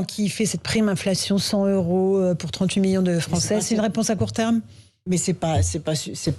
Qui fait cette prime inflation 100 € pour 38 millions de Français, c'est une réponse à court terme? Mais c'est pas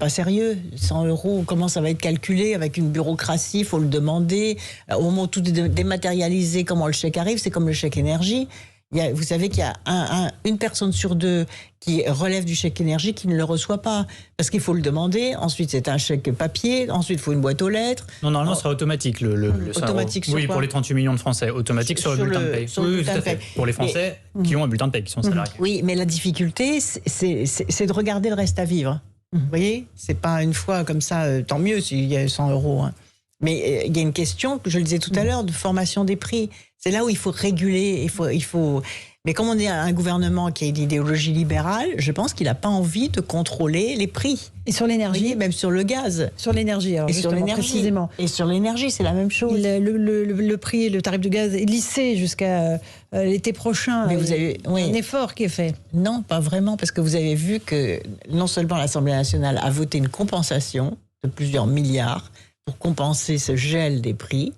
sérieux. 100 €, comment ça va être calculé avec une bureaucratie? Il faut le demander. Au moment où tout est dématérialisé, comment le chèque arrive? C'est comme le chèque énergie. Vous savez qu'il y a une personne sur deux qui relève du chèque énergie qui ne le reçoit pas. Parce qu'il faut le demander. Ensuite, c'est un chèque papier. Ensuite, il faut une boîte aux lettres. Non, normalement, ce sera automatique. Automatique sur oui, quoi? pour les 38 millions de Français. Automatique sur le bulletin de paye. Oui, tout à fait. Pour les Français qui ont un bulletin de paye, qui sont salariés. Oui, mais la difficulté, c'est de regarder le reste à vivre. Vous voyez? C'est pas une fois comme ça, tant mieux s'il y a 100 €. Hein. Mais il y a une question, que je le disais tout à l'heure, de formation des prix. C'est là où il faut réguler, il faut... Mais comme on est un gouvernement qui a une idéologie libérale, je pense qu'il n'a pas envie de contrôler les prix. Et sur l'énergie? Même sur le gaz. Sur l'énergie, alors, précisément. Et sur l'énergie, c'est la même chose. Le prix, le tarif de gaz est lissé jusqu'à l'été prochain. Mais vous avez un effort qui est fait. Non, pas vraiment, parce que vous avez vu que non seulement l'Assemblée nationale a voté une compensation de plusieurs milliards pour compenser ce gel des prix,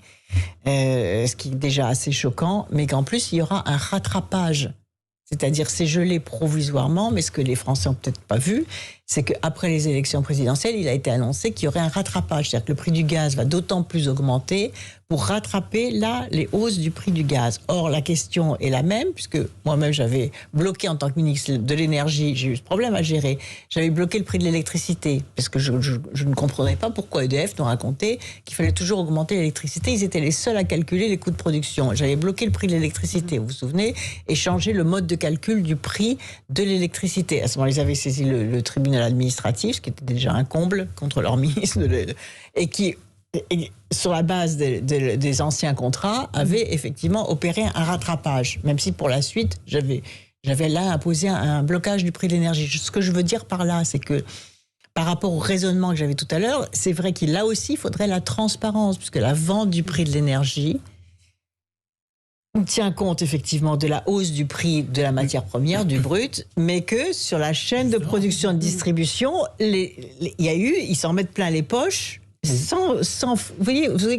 ce qui est déjà assez choquant, mais qu'en plus, il y aura un rattrapage. C'est-à-dire, c'est gelé provisoirement, mais ce que les Français n'ont peut-être pas vu, c'est qu'après les élections présidentielles, il a été annoncé qu'il y aurait un rattrapage. C'est-à-dire que le prix du gaz va d'autant plus augmenter pour rattraper, là, les hausses du prix du gaz. Or, la question est la même, puisque moi-même, j'avais bloqué en tant que ministre de l'Énergie, j'ai eu ce problème à gérer, j'avais bloqué le prix de l'électricité, parce que je ne comprenais pas pourquoi EDF nous racontait qu'il fallait toujours augmenter l'électricité. Ils étaient les seuls à calculer les coûts de production. J'avais bloqué le prix de l'électricité, vous vous souvenez, et changé le mode de calcul du prix de l'électricité. À ce moment-là, ils avaient saisi le tribunal administratif, ce qui était déjà un comble contre leur ministre, et qui, sur la base des anciens contrats, avait effectivement opéré un rattrapage, même si pour la suite, j'avais là imposé un blocage du prix de l'énergie. Ce que je veux dire par là, c'est que par rapport au raisonnement que j'avais tout à l'heure, c'est vrai qu'il là aussi, il faudrait la transparence, puisque la vente du prix de l'énergie tient compte effectivement de la hausse du prix de la matière première, du brut, mais que sur la chaîne de production et de distribution, ils s'en mettent plein les poches. Vous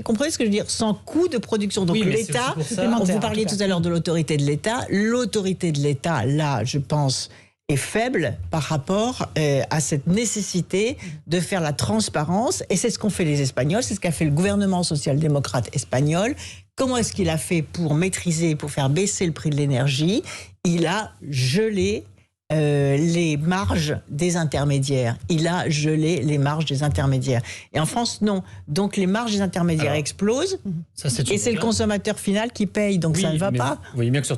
comprenez ce que je veux dire? Sans coût de production. Donc l'État, vous parliez tout à l'heure de l'autorité de l'État. L'autorité de l'État, là, je pense, est faible par rapport à cette nécessité de faire la transparence. Et c'est ce qu'ont fait les Espagnols, c'est ce qu'a fait le gouvernement social-démocrate espagnol. Comment est-ce qu'il a fait pour maîtriser, pour faire baisser le prix de l'énergie? Il a gelé les marges des intermédiaires. Il a gelé les marges des intermédiaires. Et en France, non. Donc les marges des intermédiaires explosent. Et c'est le consommateur final qui paye. Donc ça ne va pas. Vous voyez bien que sur